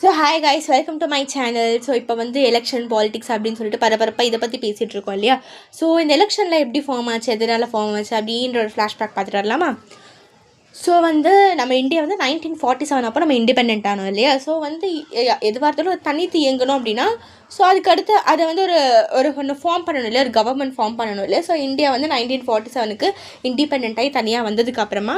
So hi guys, welcome to my channel. So இப்போ வந்து election politics அப்படின்னு சொல்லிட்டு பரபரப்பாக இதை பற்றி பேசிகிட்டு இருக்கோம் இல்லையா. ஸோ இந்த எலெக்ஷனில் எப்படி ஃபார்ம் ஆச்சு, எதனால் ஃபார்ம் ஆச்சு அப்படின்ற ஒரு ஃப்ளாஷ்பேக் பார்த்துட்டு வரலாமா. ஸோ வந்து நம்ம இந்தியா வந்து 1947 அப்போ நம்ம இண்டிபெண்ட் ஆனோம் இல்லையா. ஸோ வந்து எதுவாக இருந்தாலும் தனித்து இயங்கணும் அப்படின்னா ஸோ அதுக்கடுத்து அதை வந்து ஒன்று ஃபார்ம் பண்ணணும் இல்லையா, ஒரு கவர்மெண்ட் ஃபார்ம் பண்ணணும் இல்லையா. ஸோ இந்தியா வந்து 1947 இண்டிபெண்ட் ஆகி தனியாக வந்ததுக்கப்புறமா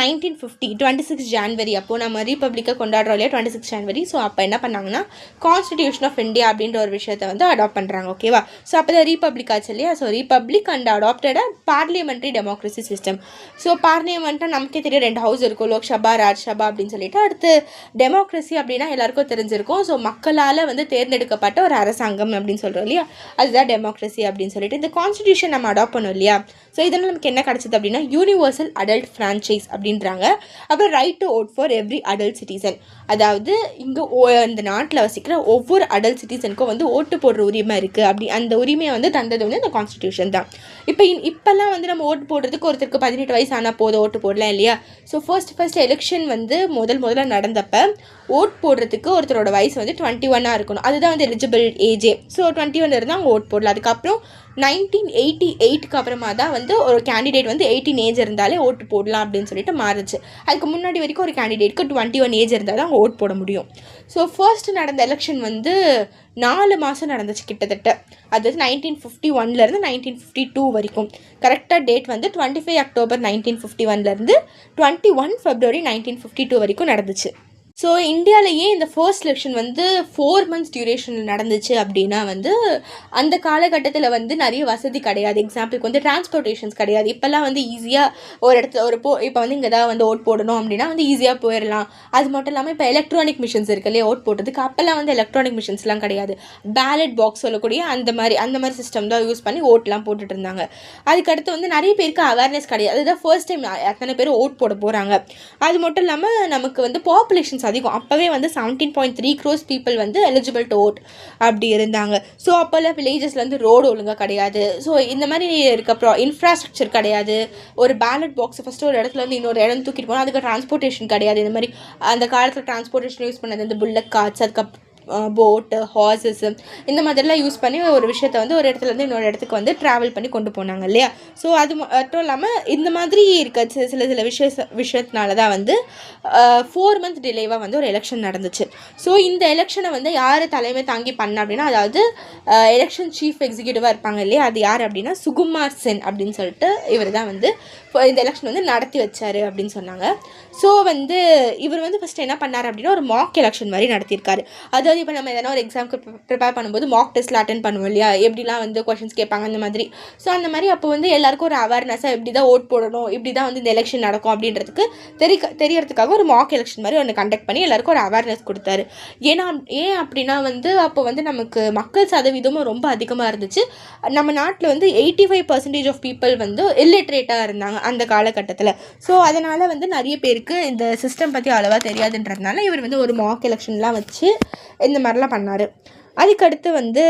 1950 26 ஜான்வரி அப்போது நம்ம ரீபப்ளிக்கை கொண்டாடுறோம் இல்லையா, 26 ஜான்வரி. ஸோ அப்போ என்ன பண்ணாங்கன்னா கான்ஸ்டிடியூஷன் ஆஃப் இந்தியா அப்படின்ற ஒரு விஷயத்தை வந்து அடாப்ட் பண்ணுறாங்க. ஓகேவா. ஸோ அப்போ தான் ரீபப்ளிக் ஆச்சு இல்லையா. So republic and adopted parliamentary democracy system. So பார்லிமெண்ட்டாக நமக்கே தெரியும், 2 ஹவுஸ் இருக்கும், லோக்சபா ராஜ்யசபா அப்படின்னு சொல்லிட்டு. அடுத்து டெமோக்ரஸி அப்படின்னா எல்லாருக்கும் தெரிஞ்சிருக்கும். ஸோ மக்களால் வந்து தேர்ந்தெடுக்கப்பட்ட ஒரு அரசாங்கம் அப்படின்னு சொல்கிறோம் இல்லையா, அதுதான் டெமோக்ரஸி அப்படின்னு சொல்லிட்டு. இந்த கான்ஸ்டிடியூஷன் நம்ம அடாப்ட் பண்ணோம் இல்லையா. ஸோ இதனால் நமக்கு என்ன கிடச்சிது அப்படின்னா யூனிவர்சல் அடல்ட் ஃப்ரான்ச்சைஸ் அப்படின்றாங்க. அப்புறம் right to vote for every adult citizen. அதாவது இங்கே இந்த நாட்டில் வசிக்கிற ஒவ்வொரு அடல்ட் சிட்டிசனுக்கும் வந்து ஓட்டு போடுற உரிமை இருக்குது. அப்படி அந்த உரிமையை வந்து தந்தது வந்து இந்த கான்ஸ்டிடியூஷன் தான். இப்போல்லாம் வந்து நம்ம ஓட்டு போடுறதுக்கு ஒருத்தருக்கு 18 வயசு ஆனால் போதும் ஓட்டு போடலாம் இல்லையா. ஸோ ஃபர்ஸ்ட் எலெக்ஷன் வந்து முதல்ல நடந்தப்போ ஓட் போடுறதுக்கு ஒருத்தரோட வயசு வந்து 21 இருக்கணும். அதுதான் வந்து எலிஜிபிள் ஏஜே. ஸோ 21 இருந்தால் அவங்க ஓட் போடலாம். அதுக்கப்புறம் 1988 அப்புறமா தான் வந்து ஒரு கேண்டிடேட் வந்து 18 ஏஜ் இருந்தாலே ஓட்டு போடலாம் அப்படின்னு சொல்லிட்டு மாறுச்சு. அதுக்கு முன்னாடி வரைக்கும் ஒரு கேண்டிடேட்க்கு 21 ஏஜ் இருந்தால் தான் அவங்க ஓட் போட முடியும். ஸோ ஃபர்ஸ்ட் நடந்த எலெக்ஷன் வந்து 4 மாதம் நடந்துச்சு கிட்டத்தட்ட. அதாவது 1951 1952 வரைக்கும். கரெக்டாக டேட் வந்து 25 அக்டோபர் 1951 21 February 1952 வரைக்கும் நடந்துச்சு. ஸோ இந்தியாவிலேயே இந்த ஃபர்ஸ்ட் எலெக்ஷன் வந்து 4 months டியூரேஷனில் நடந்துச்சு அப்படின்னா வந்து அந்த காலகட்டத்தில் வந்து நிறைய வசதி கிடையாது. எக்ஸாம்பிளுக்கு வந்து டிரான்ஸ்போர்ட்டேஷன்ஸ் கிடையாது. இப்போல்லாம் வந்து ஈஸியாக ஒரு இடத்துல இப்போ வந்து இங்கே தான் வந்து ஓட் போடணும் அப்படின்னா வந்து ஈஸியாக போயிடலாம். அது மட்டும் இல்லாமல் இப்போ எலக்ட்ரானிக் மிஷின்ஸ் இருக்கு இல்லையா ஓட் போடுறதுக்கு. அப்போல்லாம் வந்து எலக்ட்ரானிக் மிஷின்ஸ்லாம் கிடையாது. பேலட் பாக்ஸ் சொல்லக்கூடிய அந்த மாதிரி சிஸ்டம் தான் யூஸ் பண்ணி ஓட்லாம் போட்டுட்டு இருந்தாங்க. அதுக்கடுத்து வந்து நிறைய பேருக்கு அவேர்னஸ் கிடையாது. அதுதான் ஃபர்ஸ்ட் டைம் எத்தனை பேர் ஓட் போட போகிறாங்க. அது மட்டும் இல்லாமல் நமக்கு வந்து பாப்புலேஷன்ஸ் அதிகம். அப்போவே வந்து 17.3 crores பீப்புள் வந்து எலிஜிபிள் டு ஓட் அப்படி இருந்தாங்க. ஸோ அப்போல்லாம் வில்லேஜஸில் வந்து ரோடு ஒழுங்காக கிடையாது. ஸோ இந்த மாதிரி இருக்க இன்ஃப்ராஸ்ட்ரக்சர் கிடையாது. ஒரு பேலட் பாக்ஸ் ஃபஸ்ட்டு ஒரு இடத்துல வந்து இன்னொரு இடம் தூக்கிட்டு போனால் அதுக்கு டிரான்ஸ்போர்ட்டேஷன் கிடையாது. இந்த மாதிரி அந்த காலத்தில் டிரான்ஸ்போர்ட்டேஷன் யூஸ் பண்ணது இந்த புல்லட் கார்ட்ஸ், அதுக்கப்புறம் போட்டு ஹார்ஸஸ் இந்த மாதிரிலாம் யூஸ் பண்ணி ஒரு விஷயத்தை வந்து ஒரு இடத்துலேருந்து இன்னொரு இடத்துக்கு வந்து ட்ராவல் பண்ணி கொண்டு போனாங்க இல்லையா. ஸோ அது மட்டும் இல்லாமல் இந்த மாதிரி இருக்க சில விஷயத்தினால தான் வந்து 4 months டிலேவாக வந்து ஒரு எலெக்ஷன் நடந்துச்சு. ஸோ இந்த எலெக்ஷனை வந்து யார் தலைமை தாங்கி பண்ண அப்படின்னா, அதாவது எலெக்ஷன் சீஃப் எக்ஸிக்யூட்டிவாக இருப்பாங்க இல்லையா, அது யார் அப்படின்னா சுகுமார் சென் அப்படின்னு சொல்லிட்டு இவர் தான் வந்து இந்த எலெக்ஷன் வந்து நடத்தி வச்சார் அப்படின்னு சொன்னாங்க. ஸோ வந்து இவர் வந்து ஃபஸ்ட்டு என்ன பண்ணார் அப்படின்னா ஒரு மாக் எலெக்ஷன் மாதிரி நடத்தியிருக்காரு. அதாவது இப்போ நம்ம எதனா ஒரு எக்ஸாமுக்கு ப்ரிப்பேர் பண்ணும்போது மாக் டெஸ்ட்டில் அட்டென்ட் பண்ணுவோம் இல்லையா, எப்படிலாம் வந்து கொஷின்ஸ் கேட்பாங்க அந்த மாதிரி. ஸோ அந்த மாதிரி அப்போ வந்து எல்லாருக்கும் ஒரு அவேர்னஸாக இப்படி தான் ஓட் போடணும், இப்படி தான் வந்து இந்த எலெக்ஷன் நடக்கும் அப்படின்றதுக்கு தெரியறதுக்காக ஒரு மாக் எலெக்ஷன் மாதிரி ஒன்று கண்டக்ட் பண்ணி எல்லாருக்கும் ஒரு அவேர்னஸ் கொடுத்தாரு. ஏன் அப்படின்னா வந்து அப்போ வந்து நமக்கு மக்கள் சதவீதமும் ரொம்ப அதிகமாக இருந்துச்சு. நம்ம நாட்டில் வந்து 85% ஆஃப் பீப்புள் வந்து இல்லிட்ரேட்டாக இருந்தாங்க அந்த காலகட்டத்தில். ஸோ அதனால் வந்து நிறைய பேருக்கு இந்த சிஸ்டம் பற்றி அவ்வளோவா தெரியாதுன்றதுனால இவர் வந்து ஒரு மாக் எலெக்ஷன்லாம் வச்சு இந்த மாதிரிலாம் பண்ணார். அதுக்கடுத்து வந்து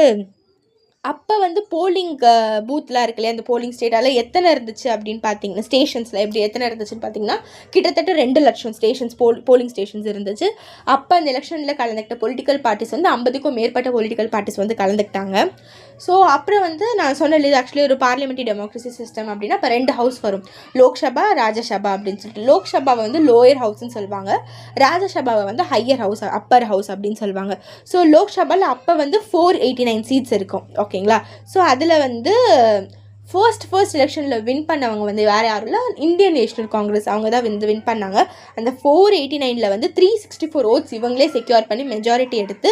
அப்போ வந்து போலிங் பூத்லாம் இருக்கு இல்லையா, அந்த போலிங் ஸ்டேட்டால் எத்தனை இருந்துச்சு அப்படின்னு பார்த்தீங்கன்னா, ஸ்டேஷன்ஸில் எப்படி எத்தனை இருந்துச்சுன்னு பார்த்தீங்கன்னா கிட்டத்தட்ட 2 லட்சம் ஸ்டேஷன்ஸ் போலிங் ஸ்டேஷன்ஸ் இருந்துச்சு. அப்போ அந்த எலெக்ஷனில் கலந்துக்கிட்ட பொலிட்டிக்கல் பார்ட்டிஸ் வந்து 50க்கும் மேற்பட்ட பொலிட்டிக்கல் பார்ட்டிஸ் வந்து கலந்துக்கிட்டாங்க. ஸோ அப்புறம் வந்து நான் சொன்னேன் இது ஆக்சுவலி ஒரு பார்லிமெண்ட்ரி டெமோக்ரஸி சிஸ்டம் அப்படின்னா இப்போ 2 ஹவுஸ் வரும், லோக்சபா ராஜ்யசபா அப்படின்னு சொல்லிட்டு. லோக்சபாவை வந்து லோயர் ஹவுஸ்ன்னு சொல்லுவாங்க, ராஜ்யசபாவை வந்து ஹையர் ஹவுஸ் அப்பர் ஹவுஸ் அப்படின்னு சொல்லுவாங்க. ஸோ லோக்சபாவில் அப்போ வந்து 489 சீட்ஸ் இருக்கும். ஓகேங்களா. ஸோ அதில் வந்து ஃபர்ஸ்ட் எலெக்ஷனில் வின் பண்ணவங்க வந்து வேறு யாரும் இல்லை, இந்தியன் நேஷனல் காங்கிரஸ் அவங்க தான் வந்து வின் பண்ணாங்க. அந்த 489 வந்து 364 ஓட்ஸ் இவங்களே செக்யூர் பண்ணி மெஜாரிட்டி எடுத்து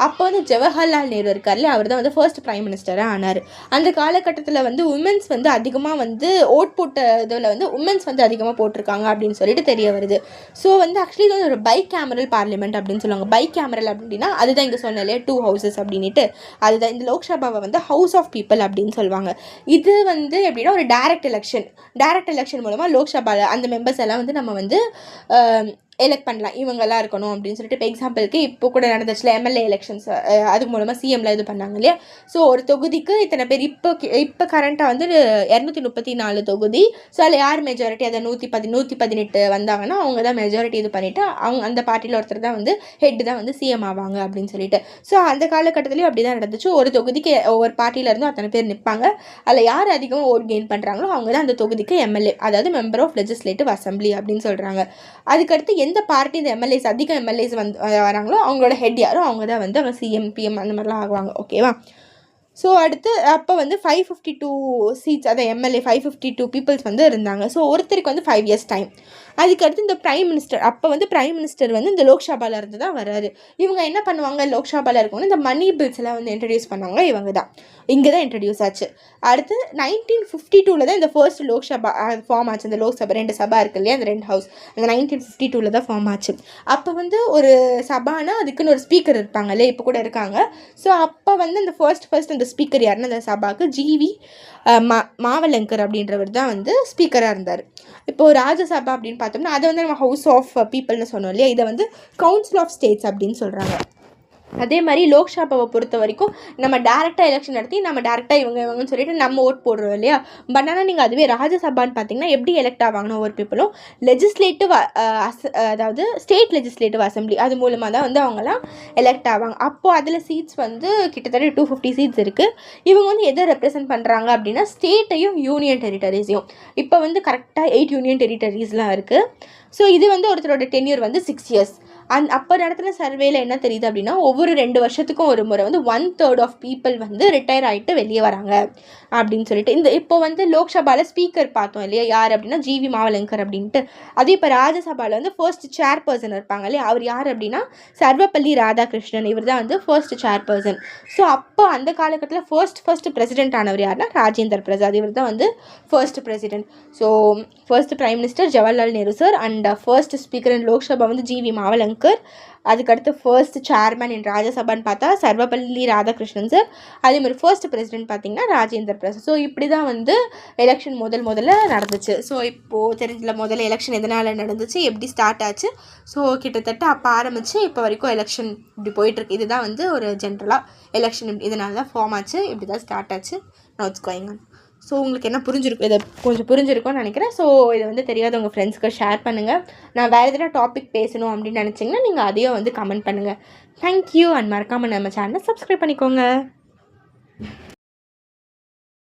அப்போ வந்து ஜவஹர்லால் நேரு இருக்கார்ல, அவர் தான் வந்து ஃபர்ஸ்ட் பிரைம் மினிஸ்டராக ஆனார். அந்த காலகட்டத்தில் வந்து உமன்ஸ் வந்து அதிகமாக வந்து ஓட் போட்ட இதில் வந்து உமன்ஸ் வந்து அதிகமாக போட்டிருக்காங்க அப்படின்னு சொல்லிட்டு தெரிய வருது. ஸோ வந்து ஆக்சுவலி இது வந்து ஒரு பை கேமரல் பார்லிமெண்ட் அப்படின்னு சொல்லுவாங்க. பை கேமரல் அப்படின்னா அதுதான் இங்கே சொன்ன இல்லையா 2 ஹவுசஸ் அப்படின்ட்டு, அதுதான் இந்த லோக்சபாவை வந்து ஹவுஸ் ஆஃப் பீப்புள் அப்படின்னு சொல்லுவாங்க. இது வந்து எப்படின்னா ஒரு டைரக்ட் எலெக்ஷன் மூலமாக லோக்சபாவில் அந்த மெம்பர்ஸ் எல்லாம் வந்து நம்ம வந்து எலெக்ட் பண்ணலாம் இவங்கெல்லாம் இருக்கணும் அப்படின்னு சொல்லிட்டு. இப்போ எக்ஸாம்பிளுக்கு இப்போ கூட நடந்துச்சுல எம்எல்ஏ எலெக்ஷன்ஸ், அது மூலமாக சிஎம்ல இது பண்ணாங்க இல்லையா. ஸோ ஒரு தொகுதிக்கு இத்தனை பேர். இப்போ கரண்ட்டாக வந்து 234 தொகுதி. ஸோ அதில் யார் மெஜாரிட்டி, அதை 118 வந்தாங்கன்னா அவங்க தான் மெஜாரிட்டி இது பண்ணிவிட்டு அவங்க அந்த பார்ட்டியில் ஒருத்தர் தான் வந்து ஹெட் தான் வந்து சிஎம் ஆவாங்க அப்படின்னு சொல்லிட்டு. ஸோ அந்த காலகட்டத்துலேயும் அப்படி தான் நடந்துச்சு. ஒரு தொகுதிக்கு ஒவ்வொரு பார்ட்டியிலேருந்தும் அத்தனை பேர் நிற்பாங்க. அதில் யார் அதிகமாக ஓட் கெயின் பண்ணுறாங்களோ அவங்க தான் அந்த தொகுதிக்கு எம்எல்ஏ, அதாவது மெம்பர் ஆஃப் லெஜிஸ்லேட்டிவ் அசம்பிளி அப்படின்னு சொல்கிறாங்க. அதுக்கடுத்து எந்த பார்ட்டி இந்த எம்எல்ஏஸ் அதிக எம்எல்ஏஸ் வந்து வராங்களோ அவங்களோட ஹெட் யாரோ அவங்க தான் வந்து அவங்க சிஎம் பிஎம் அந்த மாதிரிலாம் ஆகுவாங்க. ஓகேவா. ஸோ அடுத்து அப்போ வந்து 552 சீட்ஸ், அதை எம்எல்ஏ 552 பீப்புள்ஸ் வந்து இருந்தாங்க. ஸோ ஒருத்தருக்கு வந்து 5 years டைம். அதுக்கடுத்து இந்த பிரைம் மினிஸ்டர், அப்போ வந்து பிரைம் மினிஸ்டர் வந்து இந்த லோக்சபாவில் இருந்து தான் வராரு. இவங்க என்ன பண்ணுவாங்க, லோக்சபாவில் இருக்கவங்க இந்த மணி பில்ஸ் எல்லாம் வந்து இன்ட்ரடியூஸ் பண்ணுவாங்க. இவங்க தான் இங்கே தான் இன்ட்ரடியூஸ் ஆச்சு. அடுத்து 1952 தான் இந்த ஃபர்ஸ்ட் லோக்சபா ஃபார்ம் ஆச்சு. இந்த லோக்சபா 2 சபா இருக்கு இல்லையா, அந்த 2 ஹவுஸ், அந்த 1952 தான் ஃபார்ம் ஆச்சு. அப்போ வந்து ஒரு சபானா அதுக்குன்னு ஒரு ஸ்பீக்கர் இருப்பாங்க இல்லையா, இப்போ கூட இருக்காங்க. ஸோ அப்போ வந்து இந்த ஃபர்ஸ்ட் அந்த ஸ்பீக்கர் யாருன்னா அந்த சபாவுக்கு ஜிவி மாவலங்கர் அப்படின்றவர் தான் வந்து ஸ்பீக்கராக இருந்தார். இப்போது ராஜ்யசபா அப்படின்னு பார்த்தோம்னா அதை வந்து நம்ம ஹவுஸ் ஆஃப் பீப்புள்னு சொன்னோம் இல்லையா, இதை வந்து கவுன்சில் ஆஃப் ஸ்டேட்ஸ் அப்படின்னு சொல்கிறாங்க. அதே மாதிரி லோக்சபாவை பொறுத்த வரைக்கும் நம்ம டேரெக்டாக எலெக்ஷன் நடத்தி நம்ம டேரெக்டாக இவங்கன்னு சொல்லிட்டு நம்ம ஓட் போடுறோம் இல்லையா. பட் ஆனால் நீங்கள் அதுவே ராஜ்யசபான்னு பார்த்தீங்கன்னா எப்படி எலெக்ட் ஆவாங்கன்னா ஒவ்வொரு பீப்புளும் லெஜிஸ்லேட்டிவ் அதாவது ஸ்டேட் லெஜிஸ்லேட்டிவ் அசம்பிளி அது மூலமாக தான் வந்து அவங்களாம் எலெக்ட் ஆவாங்க. அப்போது அதில் சீட்ஸ் வந்து கிட்டத்தட்ட 250 சீட்ஸ் இருக்குது. இவங்க வந்து எதை ரெப்ரசென்ட் பண்ணுறாங்க அப்படின்னா ஸ்டேட்டையும் யூனியன் டெரிட்டரிஸையும். இப்போ வந்து கரெக்டாக 8 யூனியன் டெரிட்டரிஸ்லாம் இருக்குது. ஸோ இது வந்து ஒருத்தரோட டென்யூர் வந்து 6 years. அப்போ நடத்துகிற சர்வேல என்ன தெரியுது அப்படின்னா ஒவ்வொரு 2 வருஷத்துக்கும் ஒரு முறை வந்து 1/3 ஆஃப் பீப்புள் வந்து ரிட்டையர் ஆகிட்டு வெளியே வராங்க அப்படின்னு சொல்லிட்டு. இந்த இப்போ வந்து லோக்சபாவில் ஸ்பீக்கர் பார்த்தோம் இல்லையா, யார் அப்படின்னா ஜிவி மாவலங்கர் அப்படின்ட்டு. அதே இப்போ ராஜ்யசபாவில் வந்து ஃபர்ஸ்ட் சேர்பர்சன் இருப்பாங்க இல்லையா, அவர் யார் அப்படின்னா சர்வப்பள்ளி ராதாகிருஷ்ணன். இவர் தான் வந்து ஃபர்ஸ்ட் சேர்பர்சன். ஸோ அப்போ அந்த காலகட்டத்தில் ஃபர்ஸ்ட் பிரசிடென்ட் ஆனவர் யாருன்னா ராஜேந்திர பிரசாத். இவர் தான் வந்து first president. So first prime minister Jawaharlal Nehru sir and first speaker in Lok Sabha வந்து ஜிவி மாவலங்கர். அதுக்கடுத்து ஃபர்ஸ்ட் சேர்மன் இன் ராஜ்யசபான்னு பார்த்தா சர்வப்பள்ளி ராதாகிருஷ்ணன் சார். அதே மாதிரி ஃபர்ஸ்ட் பிரசிடென்ட் பார்த்தீங்கன்னா ராஜேந்திர பிரசாத். ஸோ இப்படி தான் வந்து எலெக்ஷன் முதல்ல நடந்துச்சு. ஸோ இப்போது தெரிஞ்சல முதல்ல எலெக்ஷன் எதனால் நடந்துச்சு, எப்படி ஸ்டார்ட் ஆச்சு. ஸோ கிட்டத்தட்ட அப்போ ஆரம்பித்து இப்போ வரைக்கும் எலெக்ஷன் இப்படி போயிட்டுருக்கு. இதுதான் வந்து ஒரு ஜென்ரலாக எலெக்ஷன் இதனால தான் ஃபார்ம் ஆச்சு, இப்படி தான் ஸ்டார்ட் ஆச்சு. Now it's going on. So உங்களுக்கு என்ன புரிஞ்சிருக்கும், இதை கொஞ்சம் புரிஞ்சிருக்கும்னு நினைக்கிறேன். ஸோ இதை வந்து தெரியாத உங்கள் ஃப்ரெண்ட்ஸ்க்கு ஷேர் பண்ணுங்கள். நான் வேறு எதனா டாபிக் பேசணும் அப்படின்னு நினச்சிங்கன்னா நீங்கள் அதையும் வந்து கமெண்ட் பண்ணுங்கள். தேங்க்யூ. அண்ட் மறக்காமல் நம்ம சேனலை சப்ஸ்கிரைப் பண்ணிக்கோங்க.